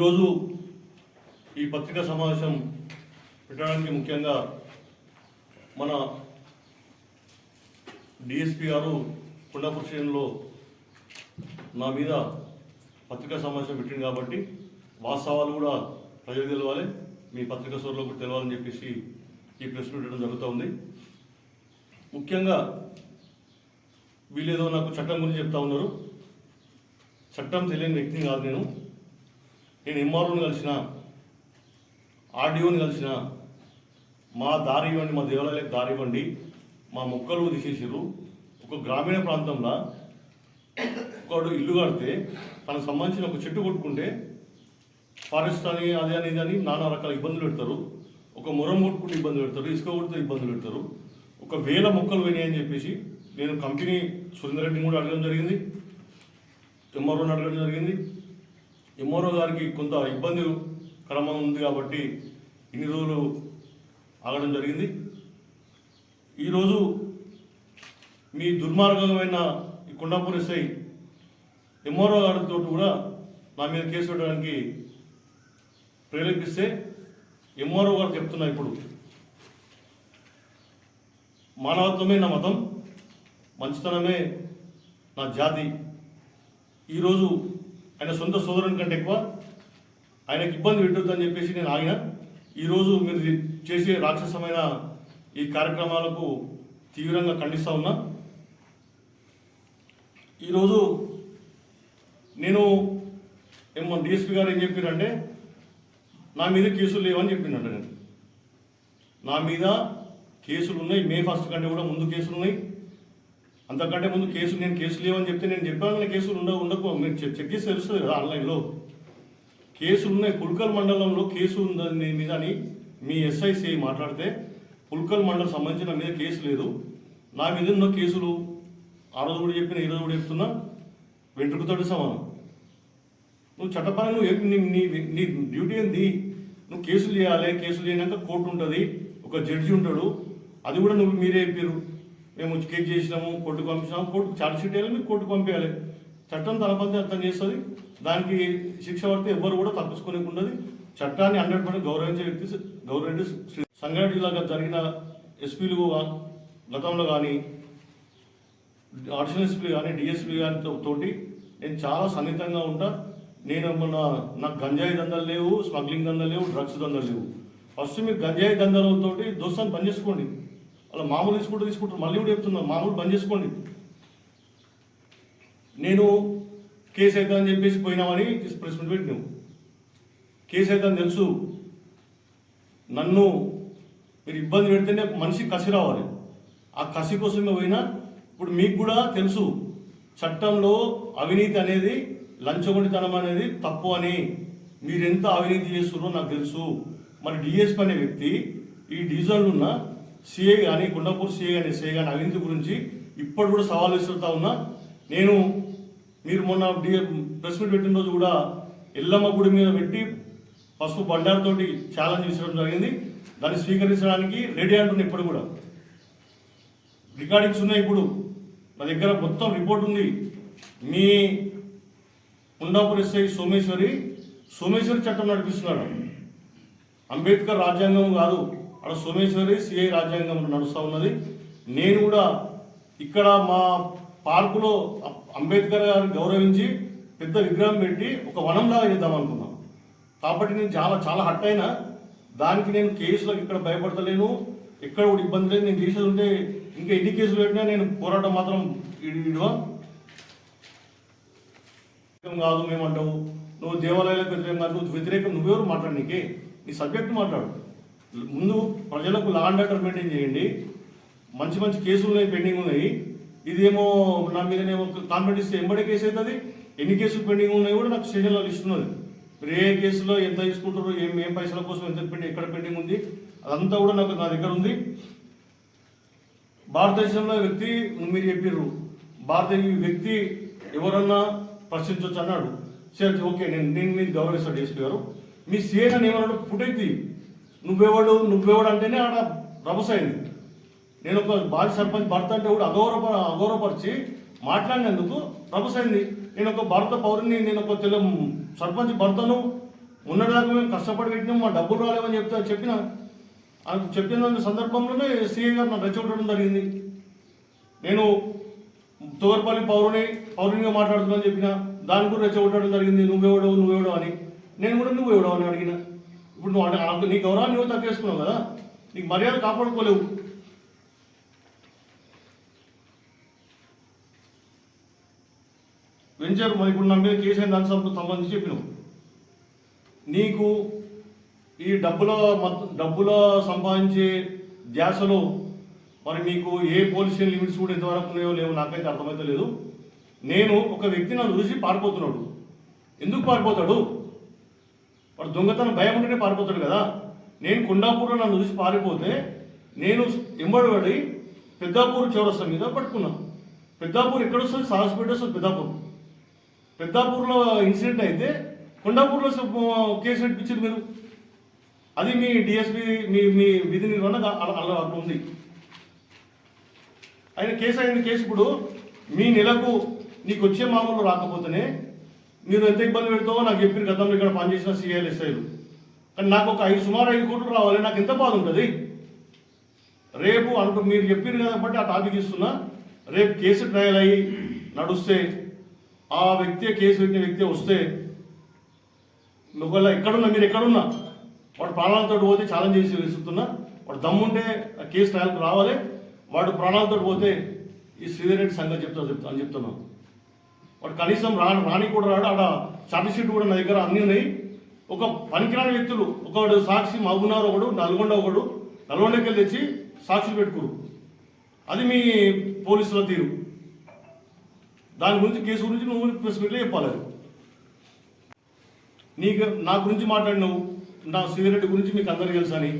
ఈరోజు ఈ పత్రికా సమావేశం పెట్టడానికి ముఖ్యంగా మన డిఎస్పీ గారు కొండాపూర్ స్టేషన్లో నా మీద పత్రికా సమావేశం పెట్టింది కాబట్టి వాస్తవాలు కూడా ప్రజలు తెలవాలి, మీ పత్రికా సోదరులకు కూడా తెలవాలని చెప్పేసి ఈ ప్రెస్ మీట్ పెట్టడం జరుగుతూ ఉంది. ముఖ్యంగా వీళ్ళేదో నాకు చట్టం గురించి చెప్తా ఉన్నారు. చట్టం తెలియని వ్యక్తిని కాదు నేను ఎంఆర్ఓని కలిసిన, ఆర్డీఓని కలిసిన, మా దారి ఇవ్వండి, మా దేవాలయాలకు దారి ఇవ్వండి, మా మొక్కలు తీసేసారు. ఒక గ్రామీణ ప్రాంతంలో ఒకడు ఇల్లు కడితే తనకు సంబంధించిన ఒక చెట్టు కొట్టుకుంటే ఫారెస్ట్ అని అదే అనేది అని నానా రకాల ఇబ్బందులు పెడతారు. ఒక మొరం కొట్టుకుంటే ఇబ్బంది పెడతారు, ఇసుక కొడితే ఇబ్బందులు పెడతారు. 1000 మొక్కలు పోయినాయని చెప్పేసి నేను కంపెనీ సురేందర్ రెడ్డిని కూడా అడగడం జరిగింది, ఎంఆర్ఓని అడగడం జరిగింది. ఎంఆర్ఓ గారికి కొంత ఇబ్బందికరంగా ఉంది కాబట్టి ఇన్ని రోజులు ఆగడం జరిగింది. ఈరోజు మీ దుర్మార్గమైన ఈ కొండాపూర్ ఎస్ఐ ఎంఆర్ఓ గారితో కూడా నా మీద కేసు పెట్టడానికి ప్రేరేపిస్తే ఎంఆర్ఓ గారు చెప్తున్నా, ఇప్పుడు మానవత్వమే నా మతం, మంచితనమే నా జాతి. ఈరోజు ఆయన సొంత సోదరుని కంటే ఎక్కువ ఆయనకు ఇబ్బంది పెట్టొద్దని చెప్పేసి నేను ఆగిన. ఈరోజు మీరు చేసే రాక్షసమైన ఈ కార్యక్రమాలకు తీవ్రంగా ఖండిస్తూ ఉన్నా. ఈరోజు నేను డిఎస్పీ గారు ఏం చెప్పారంటే నా మీద కేసులు లేవని చెప్పిందంట. నేను నా మీద కేసులు ఉన్నాయి, May 1 కంటే కూడా ముందు కేసులు ఉన్నాయి, అంతకంటే ముందు కేసులు నేను కేసులు లేవని చెప్తే నేను చెప్పాను కేసులు ఉండకు మీరు చెక్ చేసి తెలుస్తుంది కదా ఆన్లైన్లో. కేసులు ఉన్నాయి, పుల్కల్ మండలంలో కేసు ఉందని మీద అని మీ ఎస్ఐసి మాట్లాడితే పుల్కల్ మండలం సంబంధించిన మీద కేసు లేదు. నా మీద ఉన్న కేసులు ఆ రోజు కూడా చెప్పిన, ఈరోజు కూడా చెప్తున్నా, వెంట్రుకతోటి సమానం. నువ్వు చట్టపరంగా నీ డ్యూటీ ఏంది? నువ్వు కేసులు చేయాలి, కేసులు చేయడాక కోర్టు ఉంటుంది, ఒక జడ్జి ఉంటాడు. అది కూడా మీరే చెప్పారు, మేము కేసు చేసినాము, కోర్టుకు పంపించినాము, కోర్టుకు ఛార్జ్ షీట్ వేయాలి, మీరు కోర్టుకు పంపించాలి. చట్టం తన పద్ధతి అర్థం చేస్తుంది, దానికి శిక్ష పడితే ఎవ్వరు కూడా తప్పించుకోనికి ఉండదు. చట్టాన్ని 100% గౌరవించే వ్యక్తి గౌరవ సంగారెడ్డి జిల్లాగా జరిగిన ఎస్పీలు గతంలో కానీ, అడిషనల్ ఎస్పీ కానీ, డిఎస్పీ కానీ తోటి నేను చాలా సన్నిహితంగా ఉంటా. నేను నాకు గంజాయి దందాలు లేవు, స్మగ్లింగ్ దందాలు లేవు, డ్రగ్స్ దందాలు లేవు. ఫస్ట్ మీరు గంజాయి దందాలతోటి దోస్తాన్ని బంద్ చేసుకోండి. అలా మామూలు తీసుకుంటారు, మళ్ళీ కూడా చెప్తున్నాను, మామూలు బంద్ చేసుకోండి. నేను కేసు అవుతుందని చెప్పేసి పోయినామని ప్రెస్ మీట్ పెట్టినావు. కేసు అవుతుందని తెలుసు, నన్ను మీరు ఇబ్బంది పెడితేనే మనిషి కసి రావాలి. ఆ కసి కోసమే పోయినా. ఇప్పుడు మీకు కూడా తెలుసు చట్టంలో అవినీతి అనేది, లంచగొండితనం అనేది తప్పు అని. మీరెంత అవినీతి చేస్తున్నారో నాకు తెలుసు. మరి డిఎస్పీ అనే వ్యక్తి ఈ డివిజన్లో ఉన్న సిఐ కానీ, కొండాపూర్ సిఐ కానీ, ఎస్ఐ కానీ అవినీతి గురించి ఇప్పుడు కూడా సవాల్ విసురుతా ఉన్నా. నేను మీరు మొన్న ప్రెస్ మీట్ పెట్టిన రోజు కూడా ఎల్లమ్మ గుడి మీద పెట్టి పసుపు బండారుతోటి ఛాలెంజ్ విసరడం జరిగింది. దాన్ని స్వీకరించడానికి రెడీ అంటున్నా. ఇప్పుడు కూడా రికార్డింగ్స్ ఉన్నాయి, ఇప్పుడు నా దగ్గర మొత్తం రిపోర్ట్ ఉంది. మీ కొండాపూర్ ఎస్ఐ సోమేశ్వరి చట్టం నడిపిస్తున్నాడు. అంబేద్కర్ రాజ్యాంగం కాదు, అక్కడ సోమేశ్వరి సిఐ రాజ్యాంగం నడుస్తూ ఉన్నది. నేను కూడా ఇక్కడ మా పార్కులో అంబేద్కర్ గారిని గౌరవించి పెద్ద విగ్రహం పెట్టి ఒక వనంలాగా చేద్దాం అనుకున్నాం. కాబట్టి నేను చాలా హట్ అయినా. దానికి నేను కేసులకు ఇక్కడ భయపడతలేను, ఎక్కడ కూడా ఇబ్బంది లేదు. నేను చేసేది ఉంటే ఇంకా ఎన్ని కేసులు పెట్టినా నేను పోరాటం మాత్రం ఇడివా కాదు. మేమంటావు నువ్వు దేవాలయాలకు వ్యతిరేకం కాదు, నువ్వు వ్యతిరేకం నువ్వెవరు మాట్లాడనీకే? నీ సబ్జెక్ట్ మాట్లాడు. ముందు ప్రజలకు లా అండ్ ఆర్డర్ మెయింటైన్ చేయండి. మంచి కేసులు ఉన్నాయి, పెండింగ్ ఉన్నాయి. ఇదేమో నా మీదనేమో కాన్ఫిడెంట్ ఇస్తే ఎంబడే కేసు అవుతుంది. ఎన్ని కేసులు పెండింగ్ ఉన్నాయి కూడా నాకు స్టేషన్లో లిస్ట్ ఉన్నది. మీరు ఏ కేసులో ఎంత తీసుకుంటారో, ఏం పైసల కోసం ఎంత ఎక్కడ పెండింగ్ ఉంది, అదంతా కూడా నా దగ్గర ఉంది. భారతదేశంలో వ్యక్తి మీరు చెప్పారు, భారతీయ వ్యక్తి ఎవరన్నా ప్రశ్నించవచ్చు అన్నాడు. సరే ఓకే, నేను మీరు గౌరవిస్తాను డిఎస్పీ గారు. మీ సీఏ అని ఏమన్నాడు, ఫుటైంది నువ్వెవడు అంటేనే ఆడ రభస అయింది. నేను ఒక బాల సర్పంచ్ భర్త అంటే కూడా అగౌరవపరిచి మాట్లాడినందుకు రభస అయింది. నేను ఒక భారత పౌరుని, నేను ఒక సర్పంచ్ భర్తను, మొన్నటిదాకా మేము కష్టపడి పెట్టినాం, మా డబ్బులు రాలేవని చెప్పిన చెప్పిన సందర్భంలోనే సిఐ గారు నన్ను రెచ్చగొట్టడం జరిగింది. నేను తోగర్పల్లి పౌరునిగా మాట్లాడుతున్నాను చెప్పిన, దాని కూడా రెచ్చగొట్టడం జరిగింది. నువ్వెవడో అని. నేను కూడా నువ్వెవడో అని అడిగిన. ఇప్పుడు నువ్వు నీ గౌరవాన్ని నువ్వు తగ్గేసుకున్నావు కదా, నీకు మర్యాద కాపాడుకోలేవు. వెంచర్ మరి ఇప్పుడు నా మీద కేసు అయిన దానికి సంబంధించి చెప్పినావు. నీకు ఈ డబ్బుల సంపాదించే ధ్యాసలో మరి మీకు ఏ పోలీస్ స్టేషన్ లిమిట్స్ కూడా ఎంతవరకు ఉన్నాయో లేవో నాకైతే అర్థమైతే లేదు. నేను ఒక వ్యక్తి నన్ను చూసి పారిపోతున్నాడు. ఎందుకు పారిపోతాడు? వాడు దొంగతనం భయం ఉంటేనే పారిపోతాడు కదా. నేను కొండాపూర్లో నన్ను చూసి పారిపోతే నేను ఎంబడి పెద్దాపూర్ చౌరస్తా మీద పట్టుకున్నా. పెద్దాపూర్ ఎక్కడ వస్తుంది? సాహస్పేట వస్తుంది. పెద్దాపూర్లో ఇన్సిడెంట్ అయితే కొండాపూర్లో కేసు పెట్టించారు మీరు. అది మీ డిఎస్పీ మీ విధి నిర్వహణ అలా ఉంది. ఆయన కేసు అయింది. కేసు ఇప్పుడు మీ నెలకు నీకు వచ్చే మామూలు రాకపోతేనే మీరు ఎంత ఇబ్బంది పెడతావో నాకు చెప్పారు గతంలో ఇక్కడ పనిచేసిన సిఐలు ఎస్ఐలు. కానీ నాకు ఒక సుమారు 5 కోట్లు రావాలి, నాకు ఎంత బాధ ఉంటుంది. రేపు మీరు చెప్పారు కాబట్టి ఆ టాపిక్ ఇస్తున్నా. రేపు కేసు ట్రయల్ అయ్యి నడుస్తే ఆ కేసు పెట్టిన వ్యక్తి వస్తే ఒకవేళ మీరు ఎక్కడున్నా వాడు ప్రాణాలతో పోతే ఛాలెంజ్ చేసి విసురుతున్నా. వాడు దమ్ముంటే ఆ కేసు ట్రయల్కి రావాలి. వాడు ప్రాణాలతో పోతే ఈ శ్రీధర్ రెడ్డి సంగతి అని చెప్తున్నాను. వాడు కనీసం రాని కూడా రాడు. ఆడ ఛార్జ్ షీట్ కూడా నా దగ్గర అన్నీ ఉన్నాయి. ఒక పనికిరాని వ్యక్తులు, ఒకడు సాక్షి మహబూబ్నగర్, ఒకడు నల్గొండకి వెళ్ళి తెచ్చి సాక్షులు పెట్టుకోరు. అది మీ పోలీసుల తీరు. దాని గురించి కేసు గురించి నువ్వు ప్రెస్ మీట్లో చెప్పాలి. నా గురించి మాట్లాడినావు, నా శ్రీధర్ రెడ్డి గురించి మీకు అందరికీ తెలుసు అని.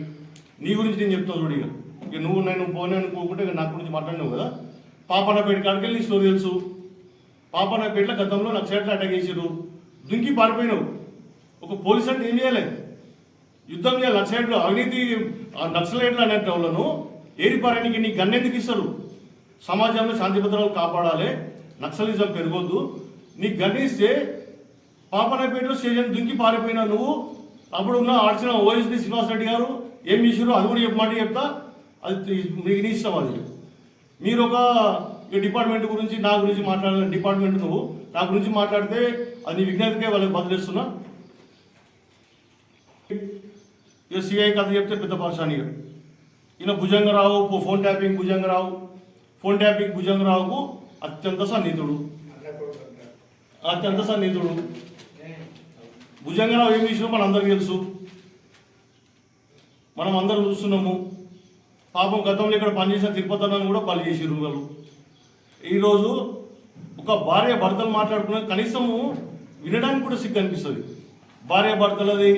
నీ గురించి నేను చెప్తాను చూడు. ఇక నువ్వు నేను పోనీ అనుకోకుంటే నా గురించి మాట్లాడినావు కదా. పాపన్నపేట కాడికి వెళ్ళి నీ స్టోరీ తెలుసు. పాపన్నపేటలో గతంలో నక్సలైట్లు అటాక్ చేసారు, దుంకి పారిపోయినావు. ఒక పోలీస్ అంటే ఏం చేయాలి? యుద్ధం చేయాలి. నక్సలైట్లు అవినీతి నక్సలైట్లు అనే వాళ్ళను ఏరిపారానికి నీ గన్నెందుకు ఇస్తారు? సమాజంలో శాంతి భద్రతలు కాపాడాలి, నక్సలిజం పెరగొద్దు. నీకు గన్నిస్తే పాపన్నపేటలో స్టేషన్ దుంకి పారిపోయినా నువ్వు. అప్పుడు ఉన్న ఆడిచిన ఓఎస్డి శ్రీనివాసరెడ్డి గారు ఏం చేసారు అది కూడా చెప్తా. అది మీకు నీ ఇష్టం. అది మీరు ఒక డిపార్ట్మెంట్ గురించి నా గురించి మాట్లాడే డిపార్ట్మెంట్ నువ్వు నా గురించి మాట్లాడితే అది నీ విజ్ఞతకే వాళ్ళకి బదిలేస్తున్నా. ఇక సిఐ కథ చెప్తే పెద్ద పర్షానిగా ఈయన భుజంగరావు ఫోన్ ట్యాపింగ్ భుజంగరావుకు అత్యంత సన్నిహితుడు. భుజంగరావు ఏం చేసినా మన అందరికీ తెలుసు, మనం అందరం చూస్తున్నాము. పాపం గతంలో ఇక్కడ పనిచేసిన తిరుపతి అన్నను కూడా బలి చేసిరు వాళ్ళు. ఈరోజు ఒక భార్య భర్తలు మాట్లాడుకునే కనీసము వినడానికి కూడా సిగ్గు అనిపిస్తుంది. భార్య భర్తలది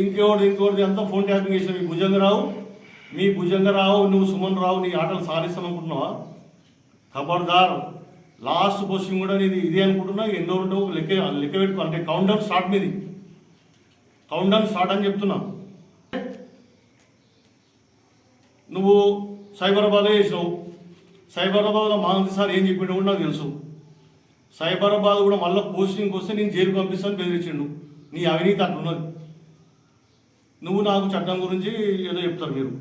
ఇంకోటిది అంతా ఫోన్ ట్యాపింగ్ చేసిన మీ భుజంగరావు నువ్వు సుమన్ రావు నీ ఆటలు సాధిస్తామనుకుంటున్నావా? ఖబర్దార్. లాస్ట్ పోస్టింగ్ కూడా నీది ఇదే అనుకుంటున్నా. ఎన్నో ఉండవు లెక్క పెట్టుకో. అంటే కౌంట్ డౌన్ స్టార్ట్ అని చెప్తున్నా. నువ్వు సైబరాబాద్లో చేసినావు. సైబరాబాద్లో మాంది సార్ ఏం చెప్పిండు కూడా నాకు తెలుసు. సైబరాబాద్ కూడా మళ్ళీ పోస్టింగ్కి వస్తే నేను జైలుకి పంపిస్తాను బెదిరించిండు. నీ అవినీతి అట్లున్నది. నువ్వు నాకు చట్టం గురించి ఏదో చెప్తారు మీరు.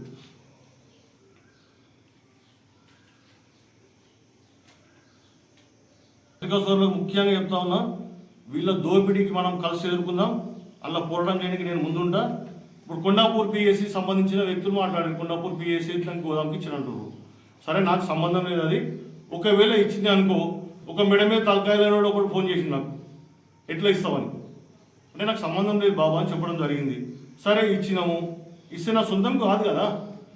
సోదరులకు ముఖ్యంగా చెప్తా ఉన్నా, వీళ్ళ దోపిడీకి మనం కలిసి ఎదుర్కొందాం. అలా పోరాటం చేయడానికి నేను ముందుంటా. ఇప్పుడు కొండాపూర్ పిఎస్సి సంబంధించిన వ్యక్తులు మాట్లాడారు. కొండాపూర్ పిఎస్సి దానికి గోదాంకి ఇచ్చినట్టు. సరే, నాకు సంబంధం లేదు. అది ఒకవేళ ఇచ్చింది అనుకో, ఒక మెడ మీద తలకాయలో ఒకటి ఫోన్ చేసింది నాకు, ఎట్లా ఇస్తామని. అంటే నాకు సంబంధం లేదు బాబా అని చెప్పడం జరిగింది. సరే, ఇచ్చినాము. ఇస్తే నా సొంతం కాదు కదా.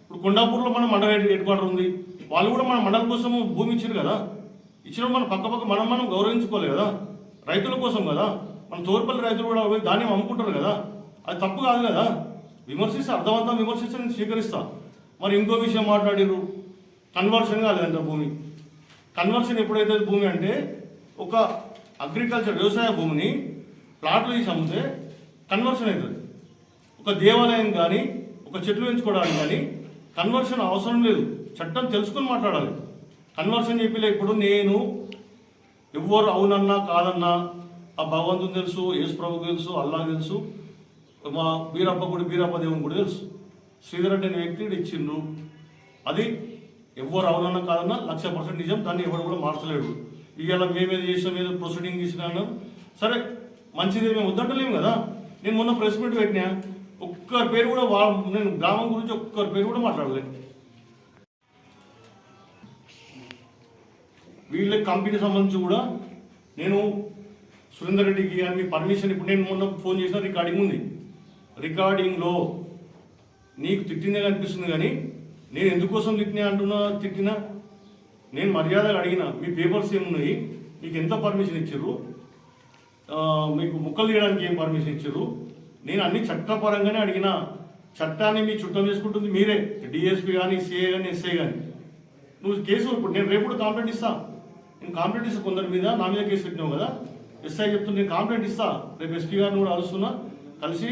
ఇప్పుడు కొండాపూర్లో మన మండల హెడ్ క్వార్టర్ ఉంది. వాళ్ళు కూడా మన మండలం కోసం భూమి ఇచ్చారు కదా. ఇచ్చినప్పుడు మన పక్క మనం గౌరవించుకోవాలి కదా. రైతుల కోసం కదా. మన తోర్పల్లి రైతులు కూడా ధాన్యం అమ్ముకుంటారు కదా. అది తప్పు కాదు కదా. విమర్శిస్తే అర్థవంతం విమర్శిస్తే నేను స్వీకరిస్తా. మరి ఇంకో విషయం మాట్లాడిరు, కన్వర్షన్ కాలేదంట భూమి. కన్వర్షన్ ఎప్పుడైతే భూమి అంటే ఒక అగ్రికల్చర్ వ్యవసాయ భూమిని ప్లాట్లు తీసి అమ్మితే కన్వర్షన్ అవుతుంది. ఒక దేవాలయం కానీ ఒక చెట్లు పెంచుకోవడానికి కానీ కన్వర్షన్ అవసరం లేదు. చట్టం తెలుసుకొని మాట్లాడాలి. కన్వర్షన్ చెప్పిలే. ఇప్పుడు నేను ఎవరు అవునన్నా కాదన్నా ఆ భగవంతుని తెలుసు, యేసు ప్రభుకు తెలుసు, అల్లాహ్ తెలుసు. మా బీరప్ప దేవుని కూడా తెలుసు. శ్రీధర్ అనే వ్యక్తి ఇచ్చిండ్రు. అది ఎవరు అవునన్నా కాదన్నా 100% నిజం. దాన్ని ఎవరు కూడా మార్చలేడు. ఇవాళ మేమేది చేసినాం, ఏదో ప్రొసీడింగ్ ఇచ్చినా సరే మంచిది, మేము వద్దంటలేము కదా. నేను మొన్న ప్రెస్ మీట్ పెట్టినా, ఒక్కరి పేరు కూడా నేను గ్రామం గురించి ఒక్కరి పేరు కూడా మాట్లాడలేదు. వీళ్ళ కంపెనీ సంబంధించి కూడా నేను సురేందర్ రెడ్డికి మీ పర్మిషన్, ఇప్పుడు నేను మొన్న ఫోన్ చేసిన రికార్డింగ్ ఉంది. రికార్డింగ్లో నీకు తిట్టిందే కనిపిస్తుంది, కానీ నేను ఎందుకోసం తిట్టినా నేను మర్యాదగా అడిగిన, మీ పేపర్స్ ఏమున్నాయి, మీకు ఎంత పర్మిషన్ ఇచ్చారు, మీకు ముక్కలు తీయడానికి ఏం పర్మిషన్ ఇచ్చారు, నేను అన్ని చట్టపరంగానే అడిగిన. చట్టాన్ని మీ చుట్టం చేసుకుంటుంది మీరే, డిఎస్పీ కానీ, సిఏ కానీ, ఎస్ఐ కానీ. నువ్వు కేసు ఇప్పుడు నేను రేపు కూడా కంప్లైంట్ ఇస్తా. నేను కంప్లైంట్ ఇస్తా, కొందరి మీద నా మీద కేసు పెట్టినావు కదా, ఎస్ఐ చెప్తున్నా నేను కంప్లైంట్ ఇస్తా. రేపు ఎస్పీ గారిని కూడా కలుస్తున్నా, కలిసి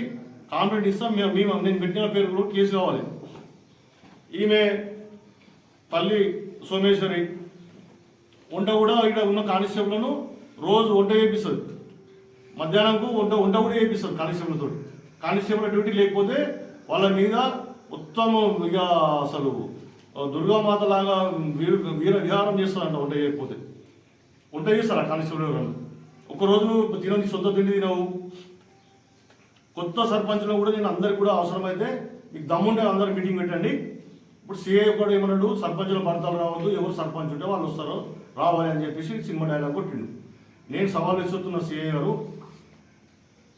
కంప్లైంట్ ఇస్తా. నేను పెట్టిన పేరు కూడా కేసు కావాలి. ఈమె పల్లి సోమేశ్వరి వంట కూడా ఇక్కడ ఉన్న కానిస్టేబుల్ను రోజు వంట చేపిస్తుంది. మధ్యాహ్నంకు వంట కూడా చేపిస్తుంది కానిస్టేబుల్తో. కానిస్టేబుల్ డ్యూటీ లేకపోతే వాళ్ళ మీద మొత్తం ఇక అసలు దుర్గామాత లాగా వీర విహారం చేస్తారంట. వంట చేయకపోతే వంట చేస్తారు ఆ కానిస్టేబుల్ ఎవరన్నా. ఒకరోజు నువ్వు తినని సొంత తిండి తినవు. కొత్త సర్పంచ్లో కూడా నేను అందరికి కూడా అవసరమైతే మీకు దమ్ముంటే అందరు మీటింగ్ పెట్టండి. ఇప్పుడు సిఐ కూడా ఏమన్నాడు, సర్పంచుల భర్తలు రావద్దు, ఎవరు సర్పంచ్ ఉంటే వాళ్ళు వస్తారో రావాలి అని చెప్పేసి సినిమా డైలాగ్ కొట్టిండు. నేను సవాల్ విసురుతున్న సిఐ గారు,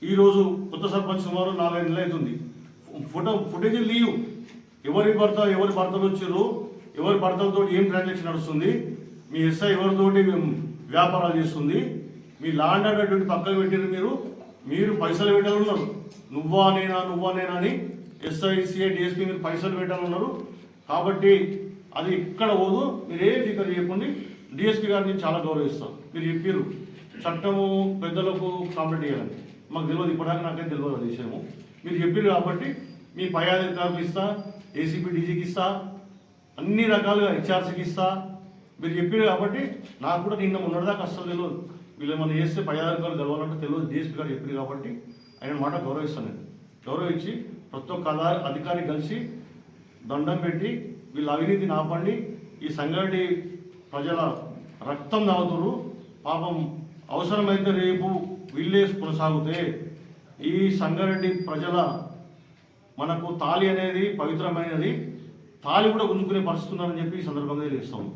ఈరోజు కొత్త సర్పంచ్ సుమారు 4-5 నెలలు అవుతుంది. ఫుటేజ్ లీవ్, ఎవరి భర్తలు వచ్చారు, ఎవరి భర్తలతో ఏం ట్రాన్సాక్షన్ నడుస్తుంది, మీ ఎస్ఐ ఎవరితోటి వ్యాపారాలు చేస్తుంది, మీ ల్యాండ్ ఆర్డర్ పక్కకు పెట్టారు. మీరు పైసలు పెట్టాలన్నారు. నువ్వా నేనా అని ఎస్ఐ, సిఐ, డిఎస్పీ మీరు పైసలు పెట్టాలన్నారు. కాబట్టి అది ఇక్కడ పోదు, మీరు ఏ ఫికర్ చేయకండి. డిఎస్పీ గారిని నేను చాలా గౌరవిస్తాం. మీరు చెప్పారు చట్టము పెద్దలకు కంప్లైంట్ చేయాలని, మాకు తెలియదు, ఇప్పటిదాకా నాకైతే తెలియదు ఆ విషయము. మీరు చెప్పారు కాబట్టి మీ పై అధికారులకు ఇస్తా, ఏసీపీ డీజీకి ఇస్తా, అన్ని రకాలుగా హెచ్ఆర్సీకి ఇస్తా. మీరు చెప్పారు కాబట్టి నాకు కూడా నిన్న ఉన్నదాకా అస్సలు తెలియదు. వీళ్ళు ఏమన్నా చేస్తే పై అధికారులు కలవాలంటే తెలియదు. డిఎస్పీ గారు చెప్పారు కాబట్టి ఆయన మాట గౌరవిస్తాను. నేను గౌరవించి ప్రతి ఒక్క అధికారి కలిసి దండం పెట్టి వీళ్ళ అవినీతిని ఆపండి. ఈ సంగారెడ్డి ప్రజల రక్తం తాగుతున్నారు. పాపం అవసరమైతే రేపు వీళ్ళే కొనసాగితే ఈ సంగారెడ్డి ప్రజల మనకు తాళి అనేది పవిత్రమైనది, తాళి కూడా గుంజుకునే పరిస్థితి ఉన్నారని చెప్పి ఈ సందర్భంగా తెలియజేస్తాము.